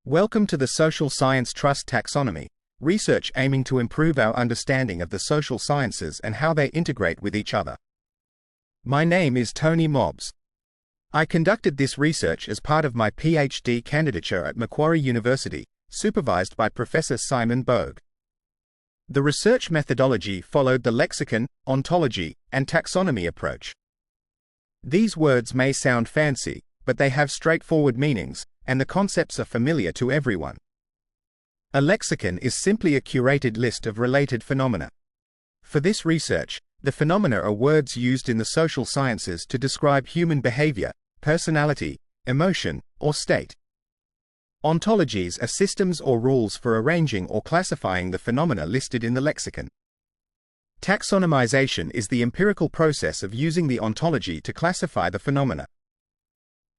Welcome to the Social Science Trust Taxonomy, research aiming to improve our understanding of the social sciences and how they integrate with each other. My name is Tony Mobbs. I conducted this research as part of my PhD candidature at Macquarie University, supervised by Professor Simon Bogue. The research methodology followed the lexicon, ontology, and taxonomy approach. These words may sound fancy, but they have straightforward meanings, and the concepts are familiar to everyone. A lexicon is simply a curated list of related phenomena. For this research, the phenomena are words used in the social sciences to describe human behavior, personality, emotion, or state. Ontologies are systems or rules for arranging or classifying the phenomena listed in the lexicon. Taxonomization is the empirical process of using the ontology to classify the phenomena.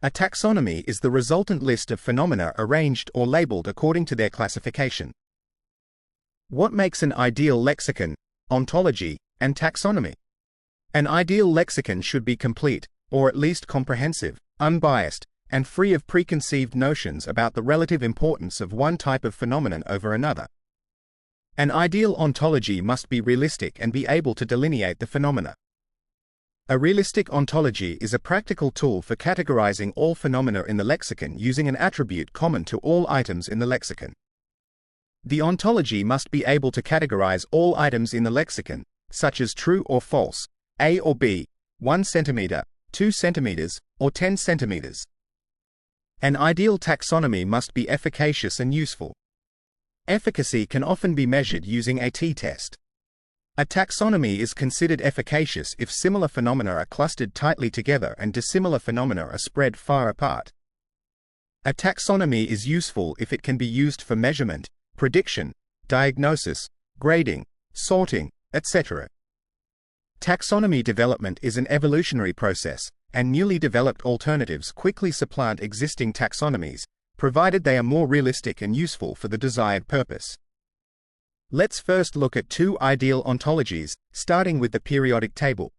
A taxonomy is the resultant list of phenomena arranged or labeled according to their classification. What makes an ideal lexicon, ontology, and taxonomy? An ideal lexicon should be complete, or at least comprehensive, unbiased, and free of preconceived notions about the relative importance of one type of phenomenon over another. An ideal ontology must be realistic and be able to delineate the phenomena. A realistic ontology is a practical tool for categorizing all phenomena in the lexicon using an attribute common to all items in the lexicon. The ontology must be able to categorize all items in the lexicon, such as true or false, A or B, 1 centimeter, 2 centimeters, or 10 centimeters. An ideal taxonomy must be efficacious and useful. Efficacy can often be measured using a t-test. A taxonomy is considered efficacious if similar phenomena are clustered tightly together and dissimilar phenomena are spread far apart. A taxonomy is useful if it can be used for measurement, prediction, diagnosis, grading, sorting, etc. Taxonomy development is an evolutionary process, and newly developed alternatives quickly supplant existing taxonomies, provided they are more realistic and useful for the desired purpose. Let's first look at two ideal ontologies, starting with the periodic table.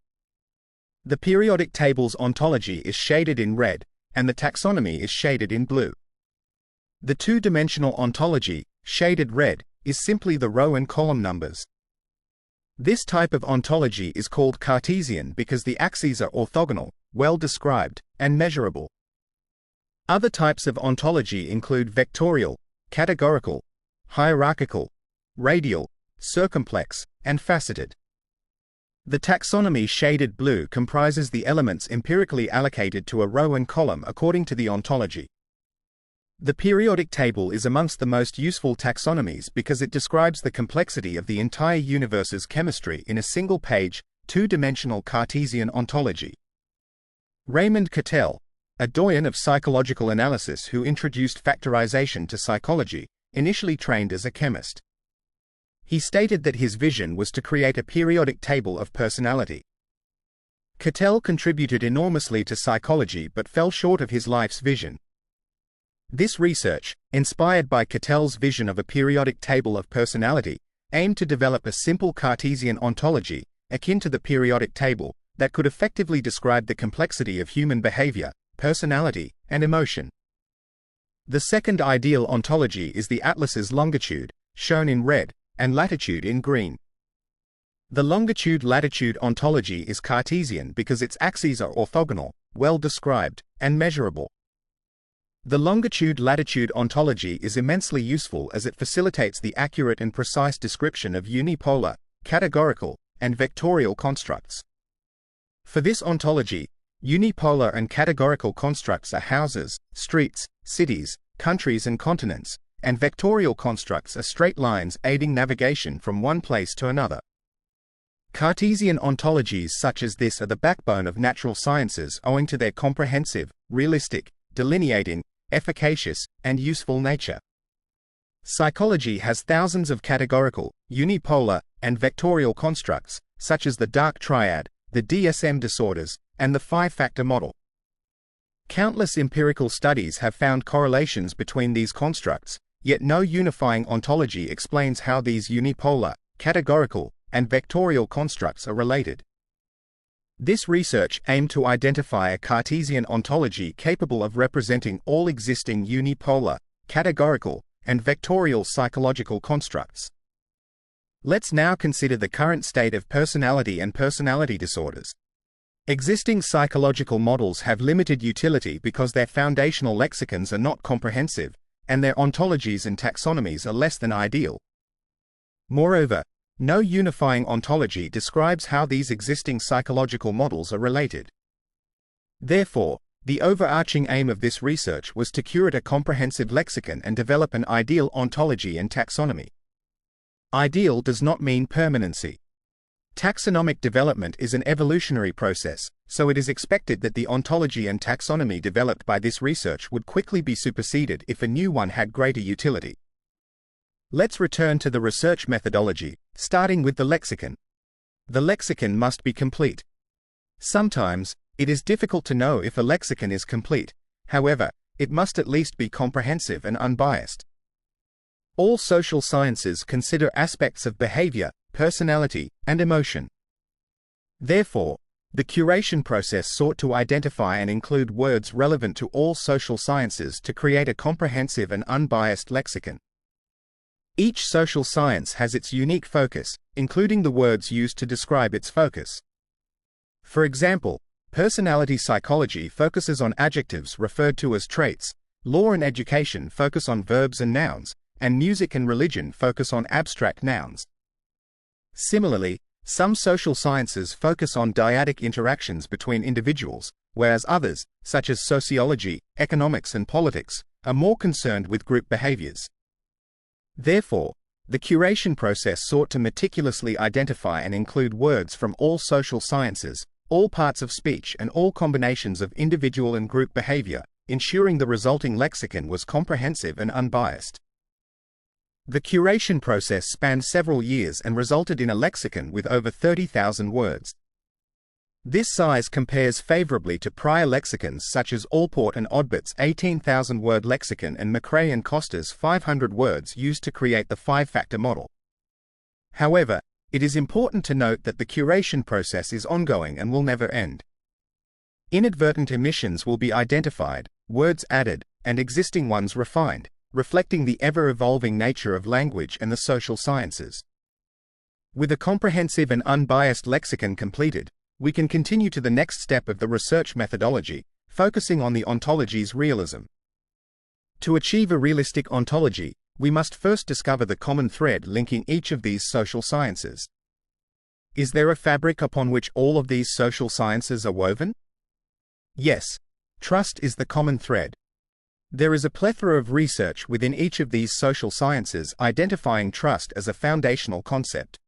The periodic table's ontology is shaded in red, and the taxonomy is shaded in blue. The two-dimensional ontology, shaded red, is simply the row and column numbers. This type of ontology is called Cartesian because the axes are orthogonal, well described, and measurable. Other types of ontology include vectorial, categorical, hierarchical, radial, circumplex, and faceted. The taxonomy shaded blue comprises the elements empirically allocated to a row and column according to the ontology. The periodic table is amongst the most useful taxonomies because it describes the complexity of the entire universe's chemistry in a single-page, two-dimensional Cartesian ontology. Raymond Cattell, a doyen of psychological analysis who introduced factorization to psychology, initially trained as a chemist. He stated that his vision was to create a periodic table of personality. Cattell contributed enormously to psychology but fell short of his life's vision. This research, inspired by Cattell's vision of a periodic table of personality, aimed to develop a simple Cartesian ontology, akin to the periodic table, that could effectively describe the complexity of human behavior, personality, and emotion. The second ideal ontology is the atlas's longitude, shown in red, and latitude in green. The longitude-latitude ontology is Cartesian because its axes are orthogonal, well described, and measurable. The longitude-latitude ontology is immensely useful as it facilitates the accurate and precise description of unipolar, categorical, and vectorial constructs. For this ontology, unipolar and categorical constructs are houses, streets, cities, countries and continents, and vectorial constructs are straight lines aiding navigation from one place to another. Cartesian ontologies such as this are the backbone of natural sciences owing to their comprehensive, realistic, delineating, efficacious, and useful nature. Psychology has thousands of categorical, unipolar, and vectorial constructs, such as the dark triad, the DSM disorders, and the five-factor model. Countless empirical studies have found correlations between these constructs, yet no unifying ontology explains how these unipolar, categorical, and vectorial constructs are related. This research aimed to identify a Cartesian ontology capable of representing all existing unipolar, categorical, and vectorial psychological constructs. Let's now consider the current state of personality and personality disorders. Existing psychological models have limited utility because their foundational lexicons are not comprehensive, and their ontologies and taxonomies are less than ideal. Moreover, no unifying ontology describes how these existing psychological models are related. Therefore, the overarching aim of this research was to curate a comprehensive lexicon and develop an ideal ontology and taxonomy. Ideal does not mean permanency. Taxonomic development is an evolutionary process, so it is expected that the ontology and taxonomy developed by this research would quickly be superseded if a new one had greater utility. Let's return to the research methodology, starting with the lexicon. The lexicon must be complete. Sometimes, it is difficult to know if a lexicon is complete. However, it must at least be comprehensive and unbiased. All social sciences consider aspects of behavior, personality, and emotion. Therefore, the curation process sought to identify and include words relevant to all social sciences to create a comprehensive and unbiased lexicon. Each social science has its unique focus, including the words used to describe its focus. For example, personality psychology focuses on adjectives referred to as traits, law and education focus on verbs and nouns, and music and religion focus on abstract nouns. Similarly, some social sciences focus on dyadic interactions between individuals, whereas others, such as sociology, economics, and politics, are more concerned with group behaviors. Therefore, the curation process sought to meticulously identify and include words from all social sciences, all parts of speech, and all combinations of individual and group behavior, ensuring the resulting lexicon was comprehensive and unbiased. The curation process spanned several years and resulted in a lexicon with over 30,000 words. This size compares favorably to prior lexicons such as Allport and Odbert's 18,000-word lexicon and McRae and Costa's 500 words used to create the five-factor model. However, it is important to note that the curation process is ongoing and will never end. Inadvertent omissions will be identified, words added, and existing ones refined, reflecting the ever-evolving nature of language and the social sciences. With a comprehensive and unbiased lexicon completed, we can continue to the next step of the research methodology, focusing on the ontology's realism. To achieve a realistic ontology, we must first discover the common thread linking each of these social sciences. Is there a fabric upon which all of these social sciences are woven? Yes, trust is the common thread. There is a plethora of research within each of these social sciences identifying trust as a foundational concept.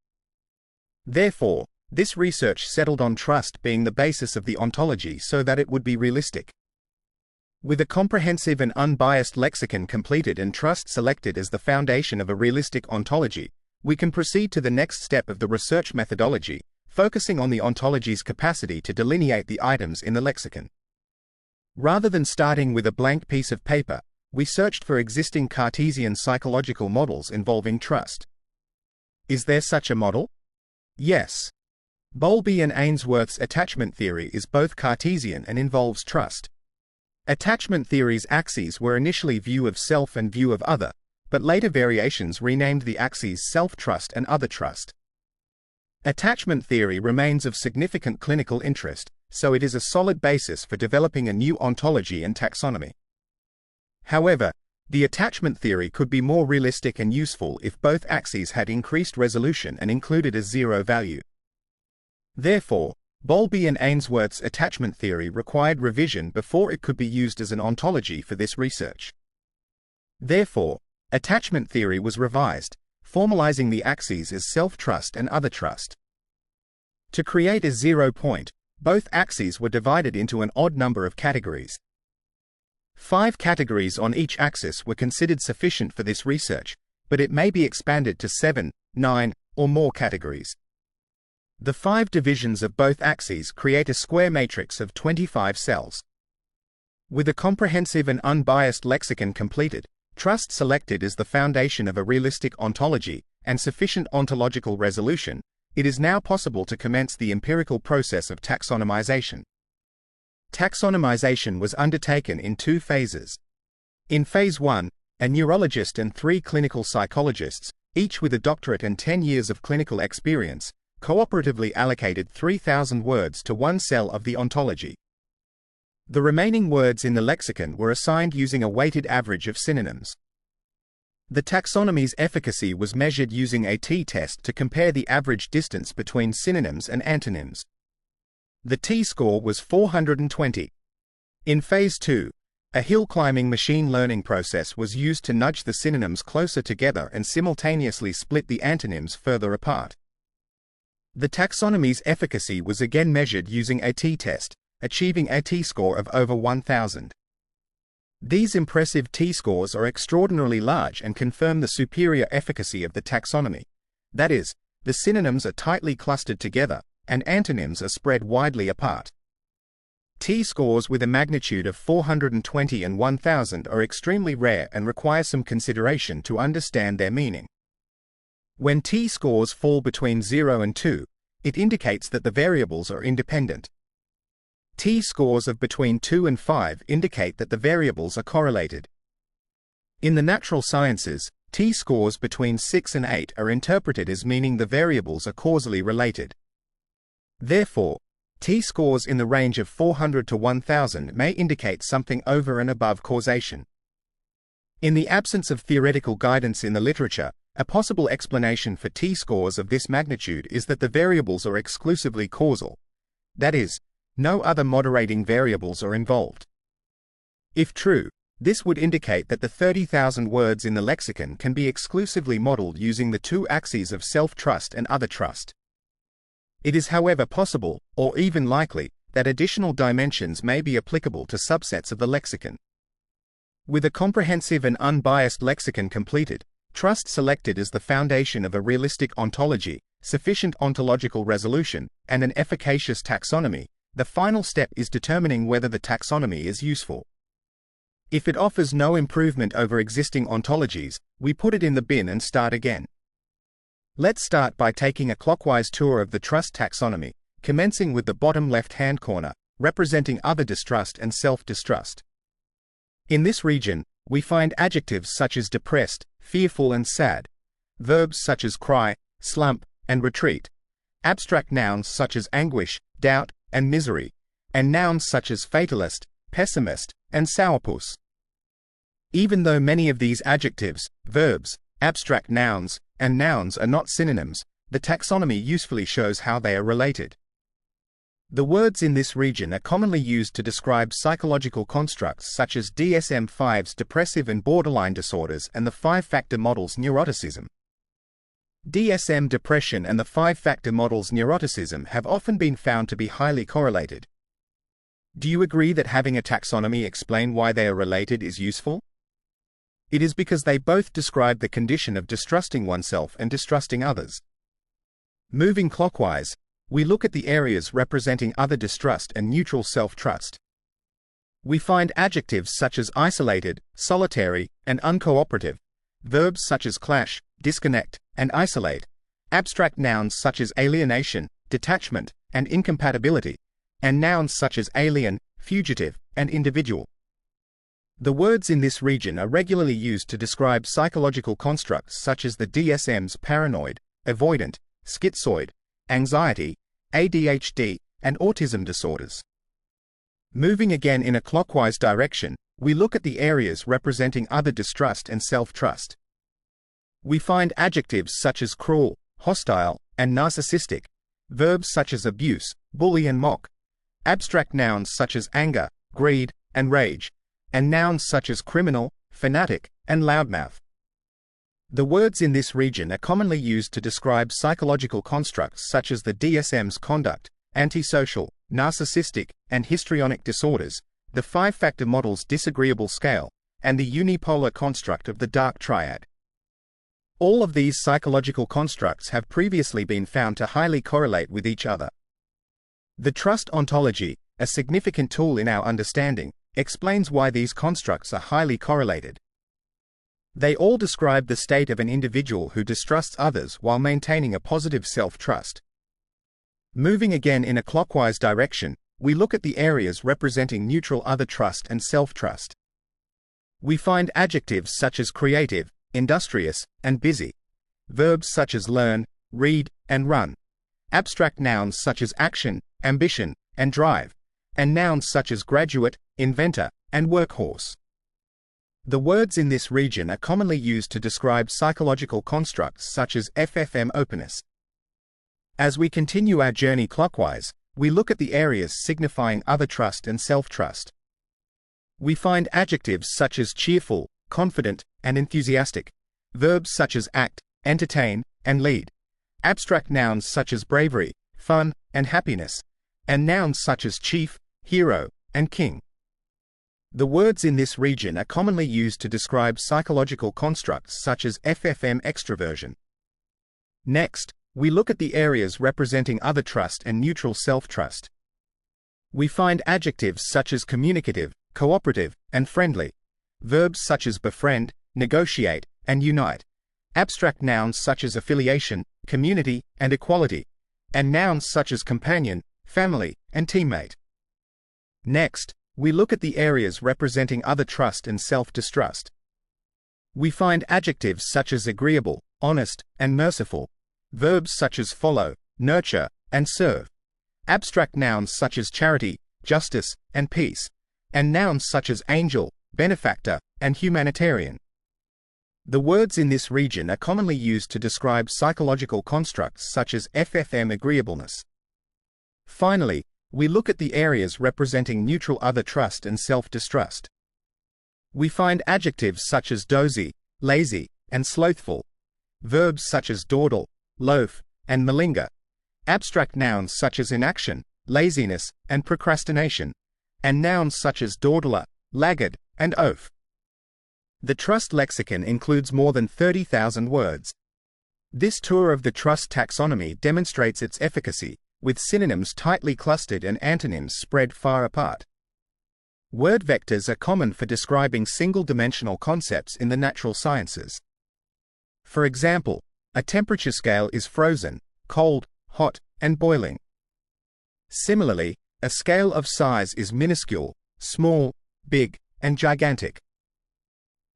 Therefore, this research settled on trust being the basis of the ontology so that it would be realistic. With a comprehensive and unbiased lexicon completed and trust selected as the foundation of a realistic ontology, we can proceed to the next step of the research methodology, focusing on the ontology's capacity to delineate the items in the lexicon. Rather than starting with a blank piece of paper, we searched for existing Cartesian psychological models involving trust. Is there such a model? Yes. Bowlby and Ainsworth's attachment theory is both Cartesian and involves trust. Attachment theory's axes were initially view of self and view of other, but later variations renamed the axes self-trust and other-trust. Attachment theory remains of significant clinical interest, so it is a solid basis for developing a new ontology and taxonomy. However, the attachment theory could be more realistic and useful if both axes had increased resolution and included a zero value. Therefore, Bowlby and Ainsworth's attachment theory required revision before it could be used as an ontology for this research. Therefore, attachment theory was revised, formalizing the axes as self-trust and other-trust. To create a 0 point, both axes were divided into an odd number of categories. 5 categories on each axis were considered sufficient for this research, but it may be expanded to 7, 9, or more categories. The 5 divisions of both axes create a square matrix of 25 cells. With a comprehensive and unbiased lexicon completed, trust selected as the foundation of a realistic ontology, and sufficient ontological resolution, it is now possible to commence the empirical process of taxonomization. Taxonomization was undertaken in 2 phases. In Phase 1, a neurologist and 3 clinical psychologists, each with a doctorate and 10 years of clinical experience, cooperatively allocated 3,000 words to one cell of the ontology. The remaining words in the lexicon were assigned using a weighted average of synonyms. The taxonomy's efficacy was measured using a t-test to compare the average distance between synonyms and antonyms. The t-score was 420. In Phase 2, a hill-climbing machine learning process was used to nudge the synonyms closer together and simultaneously split the antonyms further apart. The taxonomy's efficacy was again measured using a t-test, achieving a t-score of over 1,000. These impressive t-scores are extraordinarily large and confirm the superior efficacy of the taxonomy. That is, the synonyms are tightly clustered together, and antonyms are spread widely apart. T-scores with a magnitude of 420 and 1,000 are extremely rare and require some consideration to understand their meaning. When t-scores fall between 0 and 2, it indicates that the variables are independent. T-scores of between 2 and 5 indicate that the variables are correlated. In the natural sciences, t-scores between 6 and 8 are interpreted as meaning the variables are causally related. Therefore, t-scores in the range of 400 to 1,000 may indicate something over and above causation. In the absence of theoretical guidance in the literature, a possible explanation for t-scores of this magnitude is that the variables are exclusively causal. That is, no other moderating variables are involved. If true, this would indicate that the 30,000 words in the lexicon can be exclusively modeled using the 2 axes of self-trust and other trust. It is, however, possible, or even likely, that additional dimensions may be applicable to subsets of the lexicon. With a comprehensive and unbiased lexicon completed, trust selected as the foundation of a realistic ontology, sufficient ontological resolution, and an efficacious taxonomy, the final step is determining whether the taxonomy is useful. If it offers no improvement over existing ontologies, we put it in the bin and start again. Let's start by taking a clockwise tour of the trust taxonomy, commencing with the bottom left-hand corner, representing other distrust and self-distrust. In this region, we find adjectives such as depressed, fearful and sad, verbs such as cry, slump, and retreat, abstract nouns such as anguish, doubt, and misery, and nouns such as fatalist, pessimist, and sourpuss. Even though many of these adjectives, verbs, abstract nouns, and nouns are not synonyms, the taxonomy usefully shows how they are related. The words in this region are commonly used to describe psychological constructs such as DSM-5's depressive and borderline disorders and the 5-factor model's neuroticism. DSM depression and the 5-factor model's neuroticism have often been found to be highly correlated. Do you agree that having a taxonomy explain why they are related is useful? It is because they both describe the condition of distrusting oneself and distrusting others. Moving clockwise, we look at the areas representing other distrust and neutral self-trust. We find adjectives such as isolated, solitary, and uncooperative, verbs such as clash, disconnect, and isolate, abstract nouns such as alienation, detachment, and incompatibility, and nouns such as alien, fugitive, and individual. The words in this region are regularly used to describe psychological constructs such as the DSM's paranoid, avoidant, schizoid, anxiety, ADHD, and autism disorders. Moving again in a clockwise direction, we look at the areas representing other distrust and self-trust. We find adjectives such as cruel, hostile, and narcissistic, verbs such as abuse, bully and mock, abstract nouns such as anger, greed, and rage, and nouns such as criminal, fanatic, and loudmouth. The words in this region are commonly used to describe psychological constructs such as the DSM's conduct, antisocial, narcissistic, and histrionic disorders, the 5-factor model's disagreeable scale, and the unipolar construct of the dark triad. All of these psychological constructs have previously been found to highly correlate with each other. The trust ontology, a significant tool in our understanding, explains why these constructs are highly correlated. They all describe the state of an individual who distrusts others while maintaining a positive self-trust. Moving again in a clockwise direction, we look at the areas representing neutral other trust and self-trust. We find adjectives such as creative, industrious, and busy, verbs such as learn, read, and run, abstract nouns such as action, ambition, and drive, and nouns such as graduate, inventor, and workhorse. The words in this region are commonly used to describe psychological constructs such as FFM openness. As we continue our journey clockwise, we look at the areas signifying other trust and self-trust. We find adjectives such as cheerful, confident, and enthusiastic, verbs such as act, entertain, and lead, abstract nouns such as bravery, fun, and happiness, and nouns such as chief, hero, and king. The words in this region are commonly used to describe psychological constructs such as FFM extroversion. Next, we look at the areas representing other trust and neutral self-trust. We find adjectives such as communicative, cooperative, and friendly, verbs such as befriend, negotiate, and unite, abstract nouns such as affiliation, community, and equality, and nouns such as companion, family, and teammate. Next, we look at the areas representing other trust and self-distrust. We find adjectives such as agreeable, honest, and merciful, verbs such as follow, nurture, and serve, abstract nouns such as charity, justice, and peace, and nouns such as angel, benefactor, and humanitarian. The words in this region are commonly used to describe psychological constructs such as FFM agreeableness. Finally, we look at the areas representing neutral other trust and self-distrust. We find adjectives such as dozy, lazy, and slothful, verbs such as dawdle, loaf, and malinger, abstract nouns such as inaction, laziness, and procrastination, and nouns such as dawdler, laggard, and oaf. The trust lexicon includes more than 30,000 words. This tour of the trust taxonomy demonstrates its efficacy, with synonyms tightly clustered and antonyms spread far apart. Word vectors are common for describing single-dimensional concepts in the natural sciences. For example, a temperature scale is frozen, cold, hot, and boiling. Similarly, a scale of size is minuscule, small, big, and gigantic.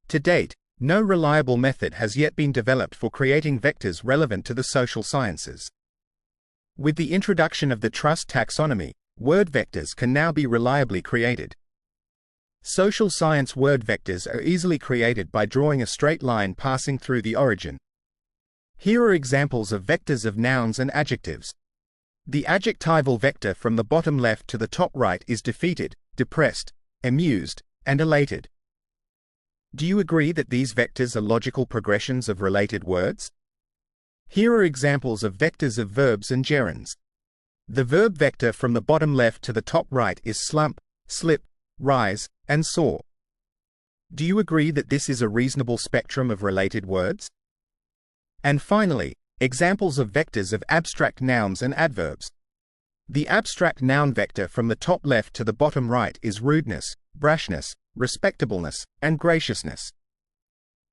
To date, no reliable method has yet been developed for creating vectors relevant to the social sciences. With the introduction of the trust taxonomy, word vectors can now be reliably created. Social science word vectors are easily created by drawing a straight line passing through the origin. Here are examples of vectors of nouns and adjectives. The adjectival vector from the bottom left to the top right is defeated, depressed, amused, and elated. Do you agree that these vectors are logical progressions of related words? Here are examples of vectors of verbs and gerunds. The verb vector from the bottom left to the top right is slump, slip, rise, and soar. Do you agree that this is a reasonable spectrum of related words? And finally, examples of vectors of abstract nouns and adverbs. The abstract noun vector from the top left to the bottom right is rudeness, brashness, respectableness, and graciousness.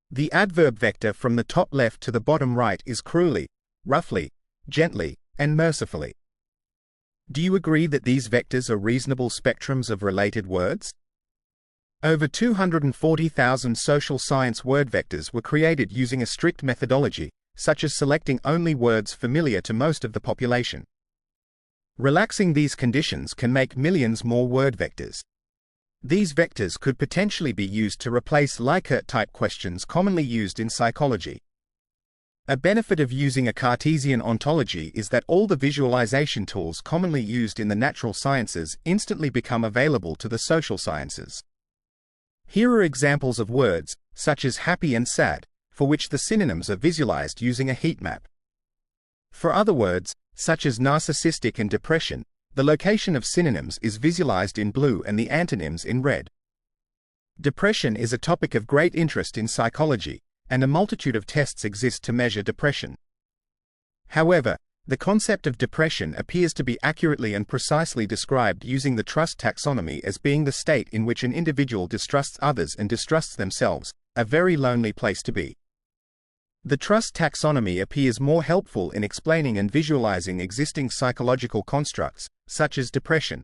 The adverb vector from the top left to the bottom right is cruelly, roughly, gently, and mercifully. Do you agree that these vectors are reasonable spectrums of related words? Over 240,000 social science word vectors were created using a strict methodology, such as selecting only words familiar to most of the population. Relaxing these conditions can make millions more word vectors. These vectors could potentially be used to replace Likert-type questions commonly used in psychology. A benefit of using a Cartesian ontology is that all the visualization tools commonly used in the natural sciences instantly become available to the social sciences. Here are examples of words, such as happy and sad, for which the synonyms are visualized using a heat map. For other words, such as narcissistic and depression, the location of synonyms is visualized in blue and the antonyms in red. Depression is a topic of great interest in psychology, and a multitude of tests exist to measure depression. However, the concept of depression appears to be accurately and precisely described using the trust taxonomy as being the state in which an individual distrusts others and distrusts themselves, a very lonely place to be. The trust taxonomy appears more helpful in explaining and visualizing existing psychological constructs, such as depression.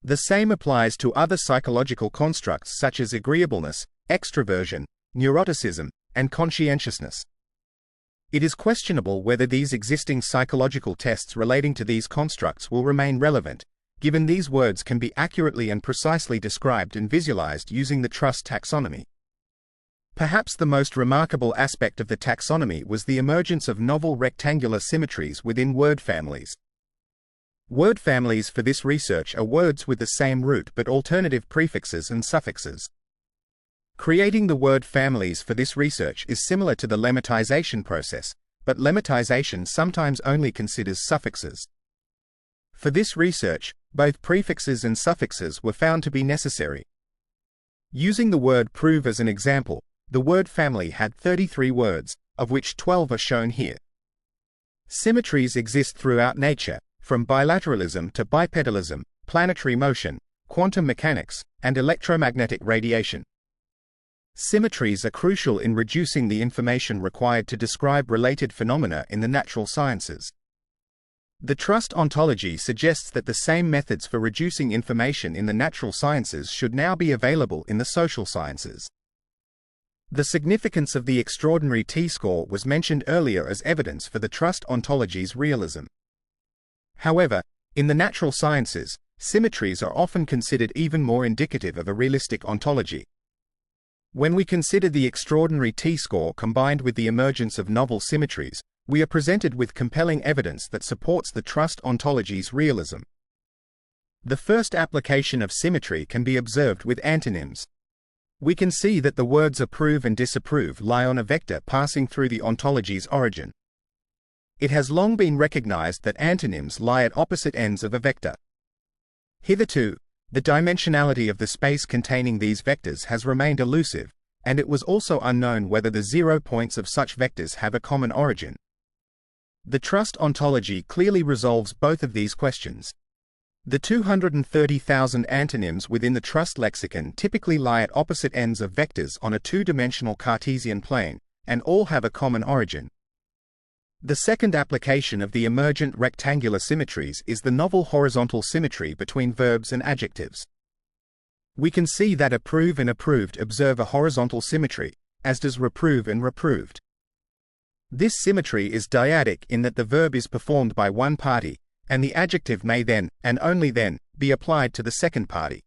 The same applies to other psychological constructs such as agreeableness, extroversion, neuroticism, and conscientiousness. It is questionable whether these existing psychological tests relating to these constructs will remain relevant, given these words can be accurately and precisely described and visualized using the trust taxonomy. Perhaps the most remarkable aspect of the taxonomy was the emergence of novel rectangular symmetries within word families. Word families for this research are words with the same root but alternative prefixes and suffixes. Creating the word families for this research is similar to the lemmatization process, but lemmatization sometimes only considers suffixes. For this research, both prefixes and suffixes were found to be necessary. Using the word prove as an example, the word family had 33 words, of which 12 are shown here. Symmetries exist throughout nature, from bilateralism to bipedalism, planetary motion, quantum mechanics, and electromagnetic radiation. Symmetries are crucial in reducing the information required to describe related phenomena in the natural sciences. The trust ontology suggests that the same methods for reducing information in the natural sciences should now be available in the social sciences. The significance of the extraordinary t-score was mentioned earlier as evidence for the trust ontology's realism. However, in the natural sciences, symmetries are often considered even more indicative of a realistic ontology. When we consider the extraordinary t-score combined with the emergence of novel symmetries, we are presented with compelling evidence that supports the trust ontology's realism. The first application of symmetry can be observed with antonyms. We can see that the words approve and disapprove lie on a vector passing through the ontology's origin. It has long been recognized that antonyms lie at opposite ends of a vector. Hitherto, the dimensionality of the space containing these vectors has remained elusive, and it was also unknown whether the 0 points of such vectors have a common origin. The trust ontology clearly resolves both of these questions. The 230,000 antonyms within the trust lexicon typically lie at opposite ends of vectors on a two-dimensional Cartesian plane, and all have a common origin. The second application of the emergent rectangular symmetries is the novel horizontal symmetry between verbs and adjectives. We can see that approve and approved observe a horizontal symmetry, as does reprove and reproved. This symmetry is dyadic in that the verb is performed by one party, and the adjective may then, and only then, be applied to the second party.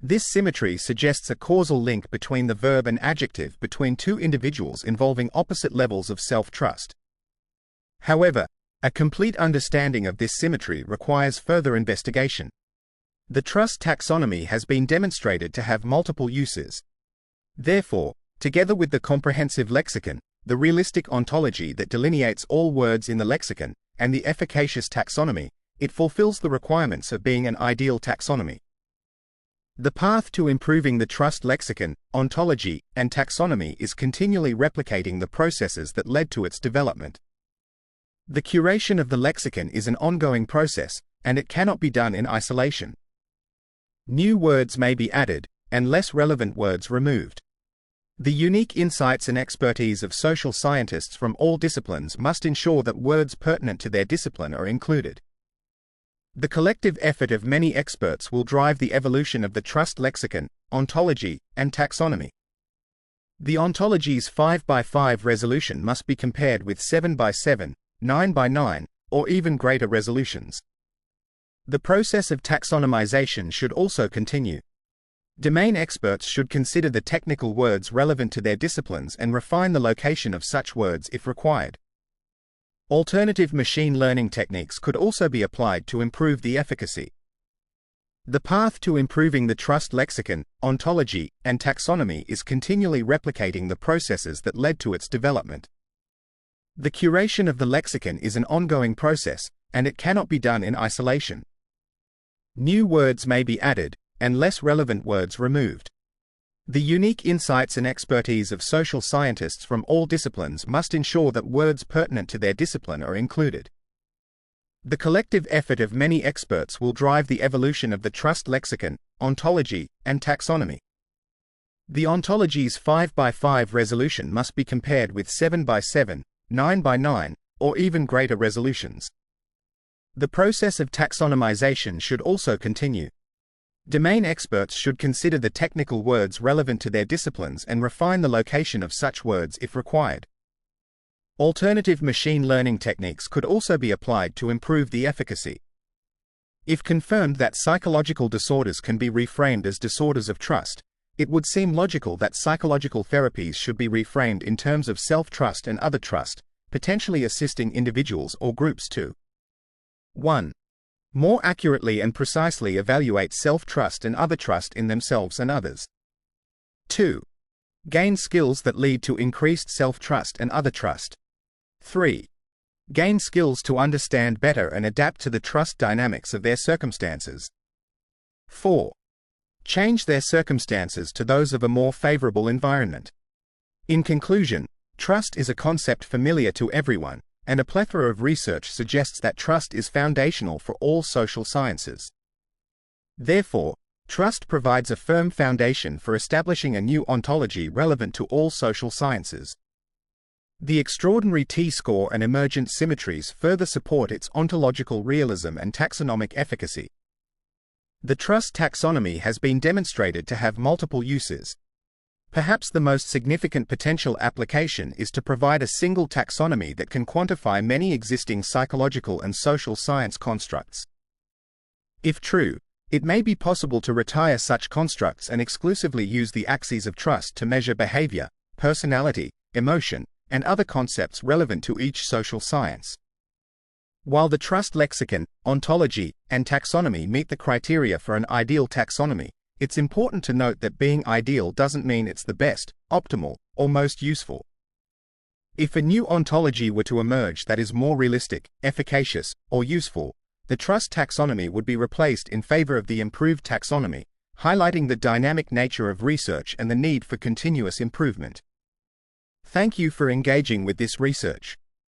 This symmetry suggests a causal link between the verb and adjective between two individuals involving opposite levels of self-trust. However, a complete understanding of this symmetry requires further investigation. The trust taxonomy has been demonstrated to have multiple uses. Therefore, together with the comprehensive lexicon, the realistic ontology that delineates all words in the lexicon, and the efficacious taxonomy, it fulfills the requirements of being an ideal taxonomy. The path to improving the trust lexicon, ontology, and taxonomy is continually replicating the processes that led to its development. The curation of the lexicon is an ongoing process, and it cannot be done in isolation. New words may be added, and less relevant words removed. The unique insights and expertise of social scientists from all disciplines must ensure that words pertinent to their discipline are included. The collective effort of many experts will drive the evolution of the trust lexicon, ontology, and taxonomy. The ontology's 5x5 resolution must be compared with 7x7, 9x9, or even greater resolutions. The process of taxonomization should also continue. Domain experts should consider the technical words relevant to their disciplines and refine the location of such words if required. Alternative machine learning techniques could also be applied to improve the efficacy. The path to improving the trust lexicon, ontology, and taxonomy is continually replicating the processes that led to its development. The curation of the lexicon is an ongoing process, and it cannot be done in isolation. New words may be added, and less relevant words removed. The unique insights and expertise of social scientists from all disciplines must ensure that words pertinent to their discipline are included. The collective effort of many experts will drive the evolution of the trust lexicon, ontology, and taxonomy. The ontology's 5x5 resolution must be compared with 7x7, 9x9, or even greater resolutions. The process of taxonomization should also continue. Domain experts should consider the technical words relevant to their disciplines and refine the location of such words if required. Alternative machine learning techniques could also be applied to improve the efficacy. If confirmed that psychological disorders can be reframed as disorders of trust, it would seem logical that psychological therapies should be reframed in terms of self-trust and other trust, potentially assisting individuals or groups to 1. More accurately and precisely evaluate self-trust and other trust in themselves and others. 2. Gain skills that lead to increased self-trust and other trust. 3. Gain skills to understand better and adapt to the trust dynamics of their circumstances. 4. Change their circumstances to those of a more favorable environment. In conclusion, trust is a concept familiar to everyone, and a plethora of research suggests that trust is foundational for all social sciences. Therefore, trust provides a firm foundation for establishing a new ontology relevant to all social sciences. The extraordinary T-score and emergent symmetries further support its ontological realism and taxonomic efficacy. The trust taxonomy has been demonstrated to have multiple uses. Perhaps the most significant potential application is to provide a single taxonomy that can quantify many existing psychological and social science constructs. If true, it may be possible to retire such constructs and exclusively use the axes of trust to measure behavior, personality, emotion, and other concepts relevant to each social science. While the trust lexicon, ontology, and taxonomy meet the criteria for an ideal taxonomy, it's important to note that being ideal doesn't mean it's the best, optimal, or most useful. If a new ontology were to emerge that is more realistic, efficacious, or useful, the trust taxonomy would be replaced in favor of the improved taxonomy, highlighting the dynamic nature of research and the need for continuous improvement. Thank you for engaging with this research.